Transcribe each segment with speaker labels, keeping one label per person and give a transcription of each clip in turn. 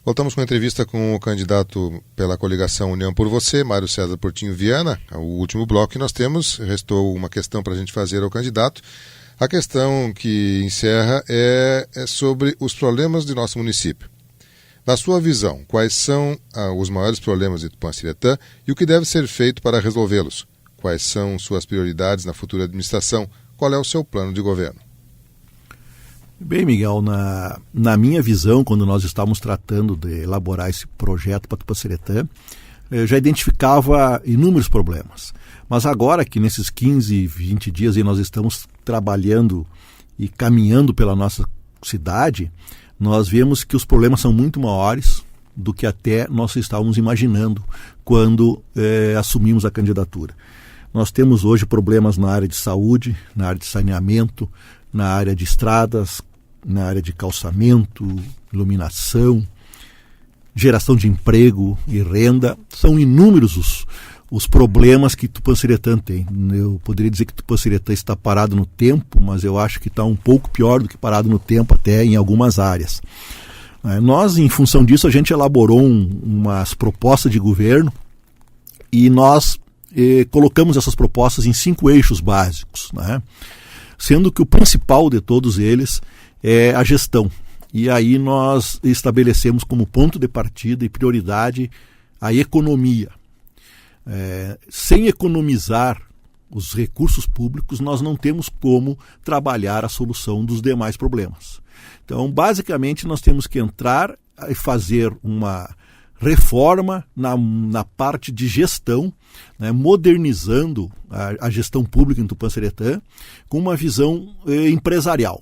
Speaker 1: Voltamos com a entrevista com o candidato pela coligação União por Você, Mário César Portinho Viana. O último bloco que nós temos, restou uma questão para a gente fazer ao candidato. A questão que encerra é sobre os problemas de nosso município. Na sua visão, quais são os maiores problemas de Tupã-Siretã e o que deve ser feito para resolvê-los? Quais são suas prioridades na futura administração? Qual é o seu plano de governo?
Speaker 2: Bem, Miguel, na minha visão, quando nós estávamos tratando de elaborar esse projeto para Tupã-Siretã, eu já identificava inúmeros problemas. Mas agora que nesses 15, 20 dias nós estamos trabalhando e caminhando pela nossa cidade, nós vemos que os problemas são muito maiores do que até nós estávamos imaginando quando assumimos a candidatura. Nós temos hoje problemas na área de saúde, na área de saneamento, na área de estradas, na área de calçamento, iluminação, geração de emprego e renda. São inúmeros os problemas que Tupã-Siretã tem. Eu poderia dizer que Tupã-Siretã está parado no tempo, mas eu acho que está um pouco pior do que parado no tempo até em algumas áreas. Nós, em função disso, a gente elaborou umas propostas de governo e nós colocamos essas propostas em 5 eixos básicos, né? Sendo que o principal de todos eles é a gestão. E aí nós estabelecemos como ponto de partida e prioridade a economia. Sem economizar os recursos públicos, nós não temos como trabalhar a solução dos demais problemas. Então, basicamente, nós temos que entrar e fazer uma reforma na parte de gestão, né, modernizando a gestão pública em Tupã-Siretã com uma visão empresarial.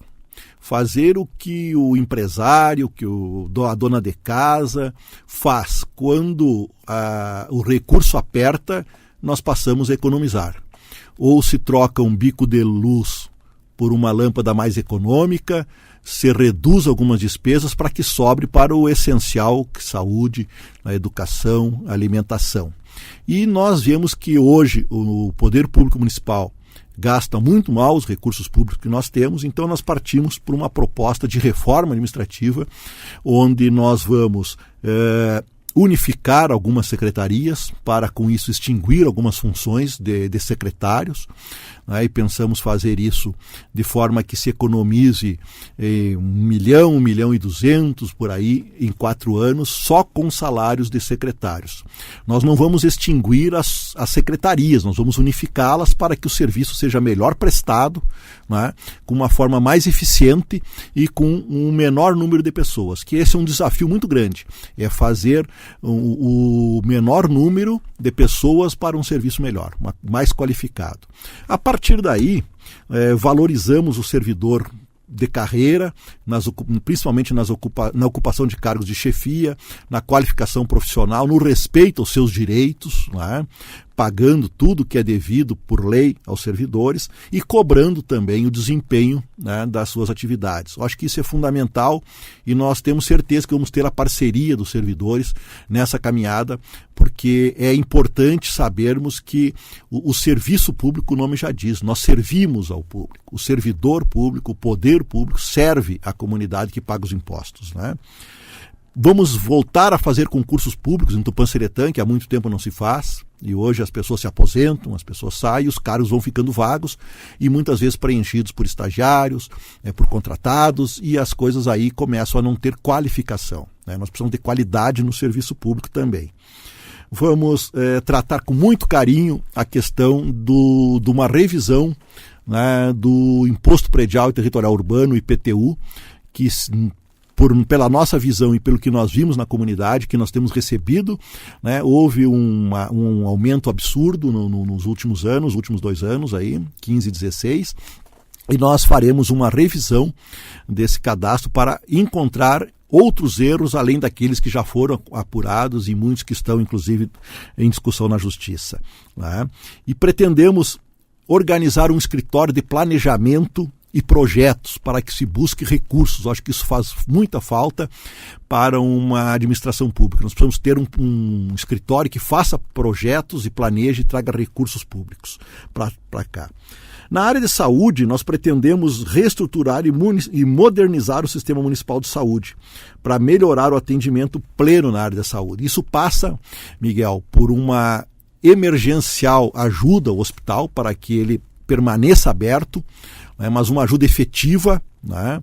Speaker 2: Fazer o que o empresário, a dona de casa faz quando o recurso aperta, nós passamos a economizar. Ou se troca um bico de luz por uma lâmpada mais econômica, se reduz algumas despesas para que sobre para o essencial, saúde, a educação, a alimentação. E nós vemos que hoje o poder público municipal gasta muito mal os recursos públicos que nós temos, então nós partimos por uma proposta de reforma administrativa, onde nós vamos unificar algumas secretarias para com isso extinguir algumas funções de secretários, né? E pensamos fazer isso de forma que se economize 1 milhão, 1.200.000 por aí em 4 anos só com salários de secretários. Nós não vamos extinguir as secretarias, nós vamos unificá-las para que o serviço seja melhor prestado, né? Com uma forma mais eficiente e com um menor número de pessoas, que esse é um desafio muito grande, é fazer o menor número de pessoas para um serviço melhor, mais qualificado. A partir daí, valorizamos o servidor de carreira, principalmente na ocupação de cargos de chefia, na qualificação profissional, no respeito aos seus direitos, né? Pagando tudo que é devido por lei aos servidores e cobrando também o desempenho, né, das suas atividades. Eu acho que isso é fundamental e nós temos certeza que vamos ter a parceria dos servidores nessa caminhada, porque é importante sabermos que o serviço público, o nome já diz, nós servimos ao público. O servidor público, o poder público serve à comunidade que paga os impostos, né? Vamos voltar a fazer concursos públicos em Tupã-Siretã, que há muito tempo não se faz, e hoje as pessoas se aposentam, as pessoas saem, os cargos vão ficando vagos e muitas vezes preenchidos por estagiários, por contratados, e as coisas aí começam a não ter qualificação, né? Nós precisamos de qualidade no serviço público também. Vamos tratar com muito carinho a questão de uma revisão, né, do Imposto Predial e Territorial Urbano, IPTU, que pela nossa visão e pelo que nós vimos na comunidade, que nós temos recebido, né, houve um aumento absurdo nos últimos anos, nos últimos 2 anos, aí, 15 e 16, e nós faremos uma revisão desse cadastro para encontrar outros erros além daqueles que já foram apurados e muitos que estão, inclusive, em discussão na Justiça, né? E pretendemos organizar um escritório de planejamento e projetos para que se busque recursos. Eu acho que isso faz muita falta para uma administração pública. Nós precisamos ter um escritório que faça projetos e planeje e traga recursos públicos para cá. Na área de saúde, nós pretendemos reestruturar e modernizar o sistema municipal de saúde para melhorar o atendimento pleno na área da saúde. Isso passa, Miguel, por uma emergencial ajuda ao hospital para que ele permaneça aberto, mas uma ajuda efetiva, né,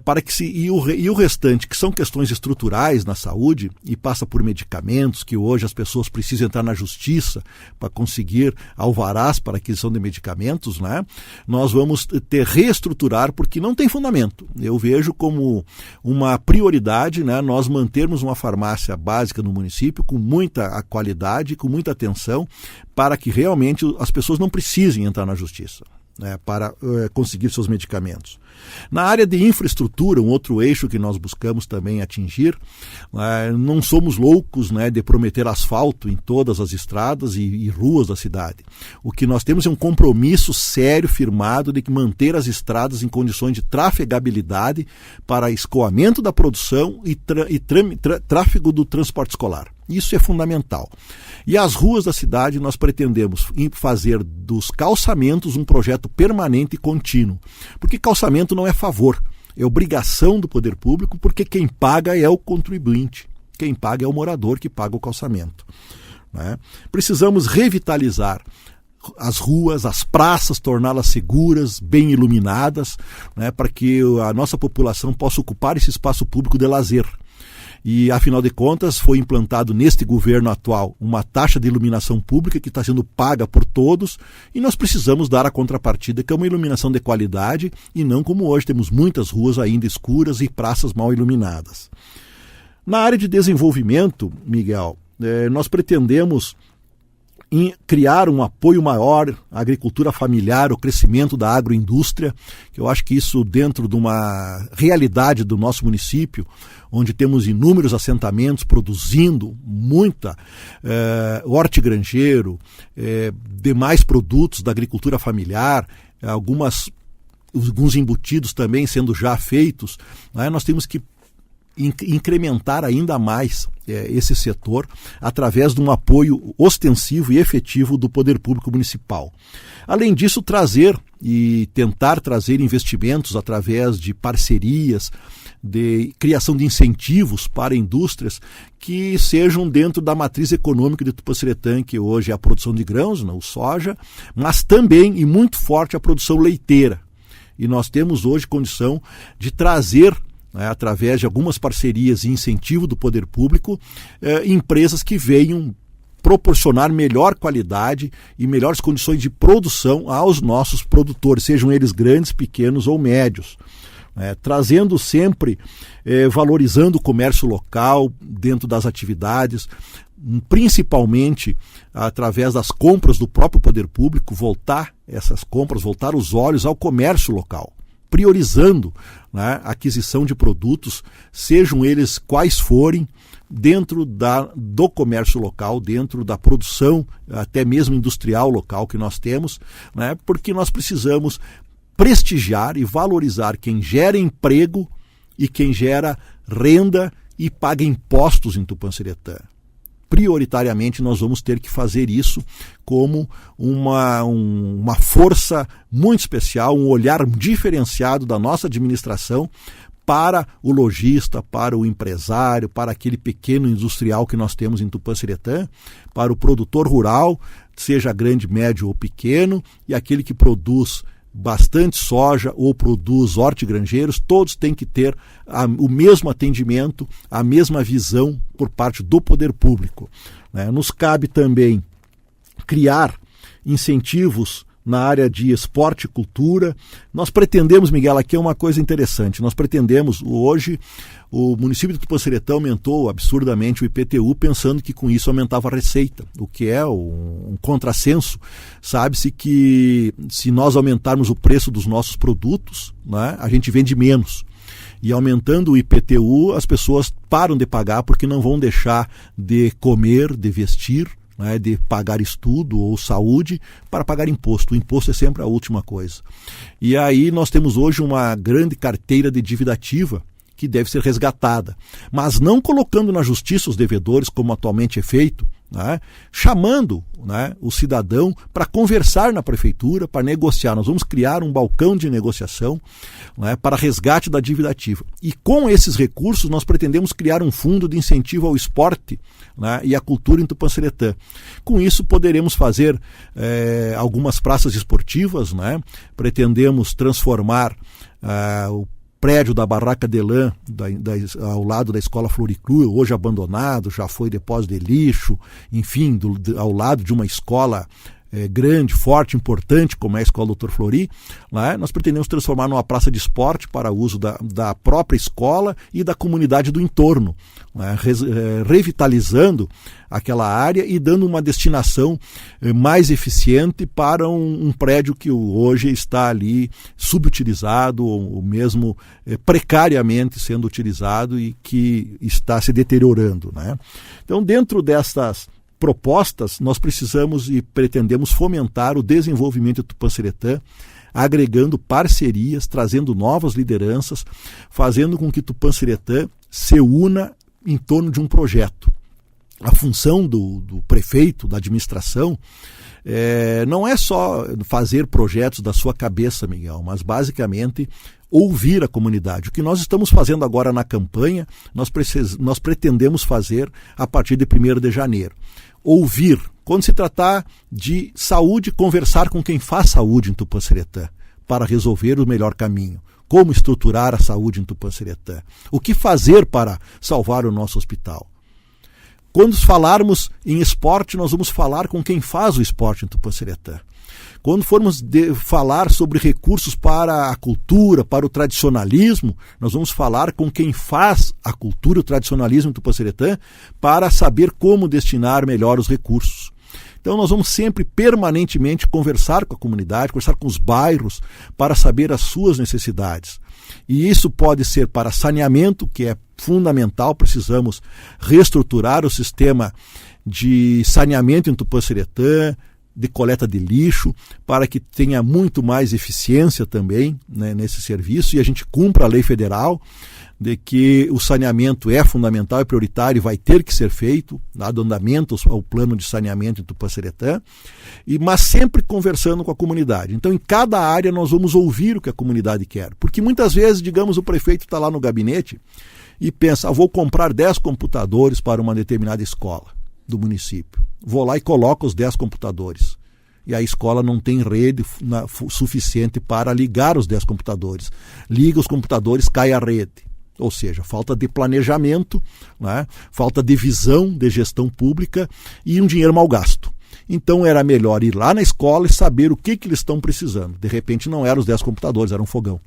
Speaker 2: para que e o restante, que são questões estruturais na saúde, e passa por medicamentos, que hoje as pessoas precisam entrar na justiça para conseguir alvarás para aquisição de medicamentos, né, nós vamos reestruturar, porque não tem fundamento. Eu vejo como uma prioridade, né, nós mantermos uma farmácia básica no município com muita qualidade, com muita atenção, para que realmente as pessoas não precisem entrar na justiça para conseguir seus medicamentos. Na área de infraestrutura, um outro eixo que nós buscamos também atingir, não somos loucos, de prometer asfalto em todas as estradas e ruas da cidade. O que nós temos é um compromisso sério, firmado, de manter as estradas em condições de trafegabilidade para escoamento da produção e tráfego do transporte escolar. Isso é fundamental. E as ruas da cidade nós pretendemos fazer dos calçamentos um projeto permanente e contínuo. Porque calçamento não é favor, é obrigação do poder público, porque quem paga é o contribuinte. Quem paga é o morador que paga o calçamento. Precisamos revitalizar as ruas, as praças, torná-las seguras, bem iluminadas, para que a nossa população possa ocupar esse espaço público de lazer. E, afinal de contas, foi implantado neste governo atual uma taxa de iluminação pública que está sendo paga por todos, e nós precisamos dar a contrapartida, que é uma iluminação de qualidade, e não como hoje temos muitas ruas ainda escuras e praças mal iluminadas. Na área de desenvolvimento, Miguel, nós pretendemos criar um apoio maior à agricultura familiar, o crescimento da agroindústria, que eu acho que isso, dentro de uma realidade do nosso município, onde temos inúmeros assentamentos produzindo muita hortigranjeiro, demais produtos da agricultura familiar, alguns embutidos também sendo já feitos, nós temos que incrementar ainda mais esse setor através de um apoio ostensivo e efetivo do poder público municipal. Além disso, tentar trazer investimentos através de parcerias, de criação de incentivos para indústrias que sejam dentro da matriz econômica de Tupanciretã, que hoje é a produção de grãos, o soja, mas também e muito forte a produção leiteira. E nós temos hoje condição de trazer, através de algumas parcerias e incentivo do poder público, empresas que venham proporcionar melhor qualidade e melhores condições de produção aos nossos produtores, sejam eles grandes, pequenos ou médios. Trazendo sempre, valorizando o comércio local dentro das atividades, principalmente através das compras do próprio poder público, voltar os olhos ao comércio local, priorizando a aquisição de produtos, sejam eles quais forem, dentro do comércio local, dentro da produção, até mesmo industrial local que nós temos, porque nós precisamos prestigiar e valorizar quem gera emprego e quem gera renda e paga impostos em Tupanciretã. Prioritariamente nós vamos ter que fazer isso como uma força muito especial, um olhar diferenciado da nossa administração para o lojista, para o empresário, para aquele pequeno industrial que nós temos em Tupanciretã, para o produtor rural, seja grande, médio ou pequeno, e aquele que produz bastante soja ou produz hortigranjeiros, todos têm que ter o mesmo atendimento, a mesma visão por parte do poder público. Nos cabe também criar incentivos na área de esporte e cultura. Nós pretendemos, Miguel, aqui é uma coisa interessante, nós pretendemos, hoje, o município de Tupanciretã aumentou absurdamente o IPTU, pensando que com isso aumentava a receita, o que é um contrassenso. Sabe-se que se nós aumentarmos o preço dos nossos produtos, a gente vende menos. E aumentando o IPTU, as pessoas param de pagar porque não vão deixar de comer, de vestir, né, de pagar estudo ou saúde para pagar imposto. O imposto é sempre a última coisa. E aí nós temos hoje uma grande carteira de dívida ativa que deve ser resgatada, mas não colocando na justiça os devedores, como atualmente é feito, né, chamando, né, o cidadão para conversar na prefeitura, para negociar. Nós vamos criar um balcão de negociação, né, para resgate da dívida ativa. E com esses recursos nós pretendemos criar um fundo de incentivo ao esporte, né, e à cultura em Tupã-Seretã. Com isso poderemos fazer algumas praças esportivas, né, pretendemos transformar o prédio da Barraca de Lã, ao lado da Escola Floricruz, hoje abandonado, já foi depósito de lixo, enfim, ao lado de uma escola grande, forte, importante, como é a Escola Dr. Flori, né? Nós pretendemos transformar numa praça de esporte para uso da própria escola e da comunidade do entorno, né? Revitalizando aquela área e dando uma destinação mais eficiente para um prédio que hoje está ali subutilizado ou mesmo precariamente sendo utilizado e que está se deteriorando, né? Então, dentro dessas propostas, nós precisamos e pretendemos fomentar o desenvolvimento de Tupã-Seretã, agregando parcerias, trazendo novas lideranças, fazendo com que Tupã-Seretã se una em torno de um projeto. A função do prefeito, da administração, não é só fazer projetos da sua cabeça, Miguel, mas basicamente ouvir a comunidade. O que nós estamos fazendo agora na campanha, nós pretendemos fazer a partir de 1º de janeiro. Ouvir, quando se tratar de saúde, conversar com quem faz saúde em Tupã-Seretã, para resolver o melhor caminho. Como estruturar a saúde em Tupã-Seretã. O que fazer para salvar o nosso hospital. Quando falarmos em esporte, nós vamos falar com quem faz o esporte em Tupã-Seretã. Quando formos falar sobre recursos para a cultura, para o tradicionalismo, nós vamos falar com quem faz a cultura e o tradicionalismo em Tupã-Seretã para saber como destinar melhor os recursos. Então nós vamos sempre, permanentemente, conversar com a comunidade, conversar com os bairros, para saber as suas necessidades. E isso pode ser para saneamento, que é fundamental, precisamos reestruturar o sistema de saneamento em Tupã-Seretã, de coleta de lixo, para que tenha muito mais eficiência também, né, nesse serviço, e a gente cumpra a lei federal de que o saneamento é fundamental e prioritário e vai ter que ser feito, dado andamento ao plano de saneamento em Tupã-Seretã, mas sempre conversando com a comunidade. Então, em cada área nós vamos ouvir o que a comunidade quer, porque muitas vezes, digamos, o prefeito está lá no gabinete e pensa, vou comprar 10 computadores para uma determinada escola do município. Vou lá e coloco os 10 computadores. E a escola não tem rede suficiente para ligar os 10 computadores. Liga os computadores, cai a rede. Ou seja, falta de planejamento, né? Falta de visão de gestão pública e um dinheiro mal gasto. Então era melhor ir lá na escola e saber o que eles estão precisando. De repente não eram os 10 computadores, era um fogão.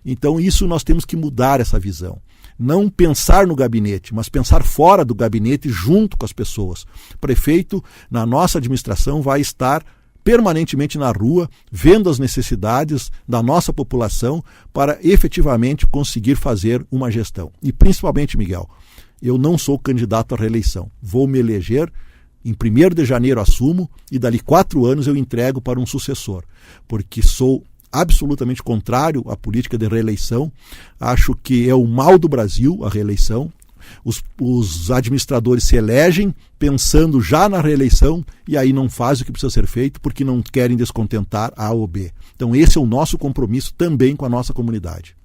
Speaker 2: Então isso nós temos que mudar essa visão. Não pensar no gabinete, mas pensar fora do gabinete junto com as pessoas. O prefeito, na nossa administração, vai estar permanentemente na rua, vendo as necessidades da nossa população para efetivamente conseguir fazer uma gestão. E principalmente, Miguel, eu não sou candidato à reeleição. Vou me eleger, em 1º de janeiro assumo, e dali 4 anos eu entrego para um sucessor, porque sou absolutamente contrário à política de reeleição. Acho que é o mal do Brasil a reeleição. Os administradores se elegem pensando já na reeleição e aí não fazem o que precisa ser feito porque não querem descontentar A ou B. Então esse é o nosso compromisso também com a nossa comunidade.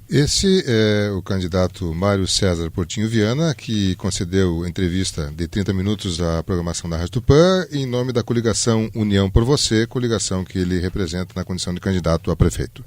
Speaker 1: Esse é o candidato Mário César Portinho Viana, que concedeu entrevista de 30 minutos à programação da Rádio Tupã em nome da coligação União por Você, coligação que ele representa na condição de candidato a prefeito.